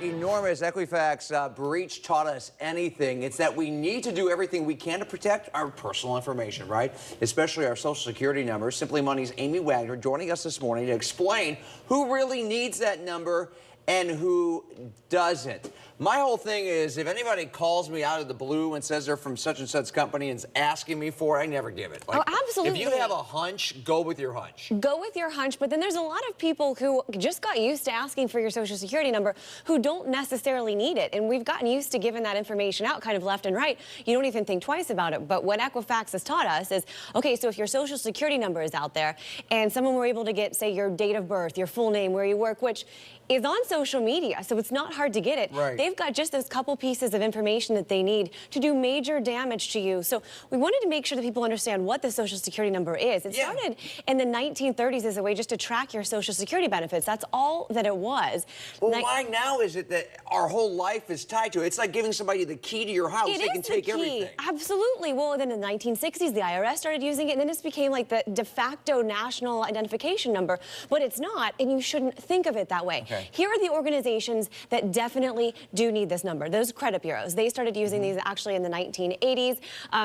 Enormous Equifax breach taught us anything. It's that we need to do everything we can to protect our personal information, right? Especially our Social Security numbers. Simply Money's Amy Wagner joining us this morning to explain who really needs that number and who doesn't. My whole thing is, if anybody calls me out of the blue and says they're from such and such company and is asking me for it, I never give it. Like, oh, absolutely. If you have a hunch, go with your hunch. Go with your hunch, but then there's a lot of people who just got used to asking for your Social Security number who don't necessarily need it. And we've gotten used to giving that information out kind of left and right. You don't even think twice about it. But what Equifax has taught us is, okay, so if your Social Security number is out there and someone were able to get, say, your date of birth, your full name, where you work, which is on social media, so it's not hard to get it. Right. They've got just those couple pieces of information that they need to do major damage to you. So we wanted to make sure that people understand what the Social Security number is. It started in the 1930s as a way just to track your Social Security benefits. That's all that it was. Well, why now is it that our whole life is tied to it? It's like giving somebody the key to your house. They can take everything. Absolutely. Well, then in the 1960s, the IRS started using it, and then it became like the de facto national identification number. But it's not, and you shouldn't think of it that way. Okay. Here are the organizations that definitely do need this number. Those credit bureaus. They started using these actually in the 1980s.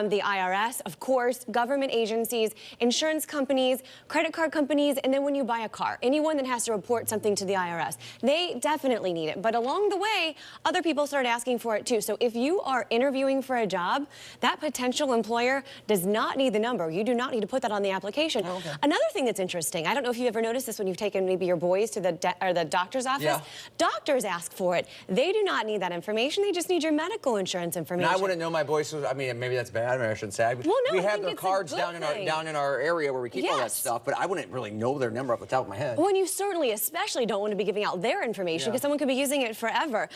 The IRS, of course, government agencies, insurance companies, credit card companies, and then when you buy a car, anyone that has to report something to the IRS, they definitely need it. But along the way, other people started asking for it too. So if you are interviewing for a job, that potential employer does not need the number. You do not need to put that on the application. Oh, okay. Another thing that's interesting, I don't know if you've ever noticed this when you've taken maybe your boys to the doctor's office. Yeah. Doctors ask for it. They do not need that information. They just need your medical insurance information. And I wouldn't know my boys. I mean, maybe that's bad. Maybe I shouldn't say. Well, no, we I have think their it's cards a down good in our area where we keep all that Yes. stuff, but I wouldn't really know their number off the top of my head. Well, and you certainly especially don't want to be giving out their information because someone could be using it forever.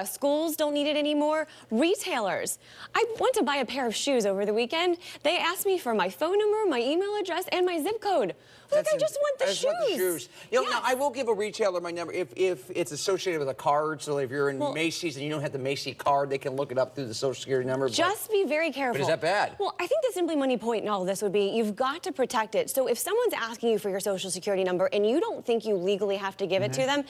Schools don't need it anymore. Retailers. I went to buy a pair of shoes over the weekend. They asked me for my phone number, my email address, and my zip code. Well, they just want the shoes. You know, now, I will give a retailer my number if it's associated with a card. So if you're in Macy's and you don't have the Macy's card, they can look it up through the Social Security number. Just be very careful. But is that bad? Well, I think the Simply Money point in all of this would be you've got to protect it. So if someone's asking you for your Social Security number and you don't think you legally have to give it to them,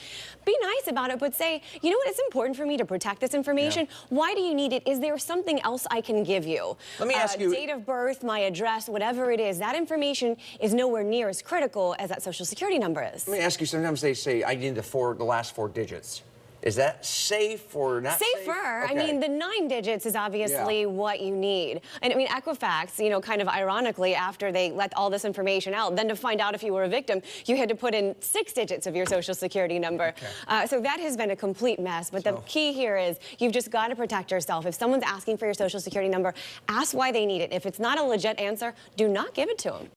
be nice about it, but say, you know what, it's important for me to protect this information. Why do you need it? Is there something else I can give you? Let me ask you. Date of birth, my address, whatever it is, that information is nowhere near as critical as that Social Security number is. Let me ask you, sometimes they say, I need the last four digits. Is that safe or not safe? Safer. Okay. I mean, the 9 digits is obviously what you need. And I mean, Equifax, you know, kind of ironically, after they let all this information out, then to find out if you were a victim, you had to put in 6 digits of your Social Security number. Okay. So that has been a complete mess. But the key here is you've just got to protect yourself. If someone's asking for your Social Security number, ask why they need it. If it's not a legit answer, do not give it to them.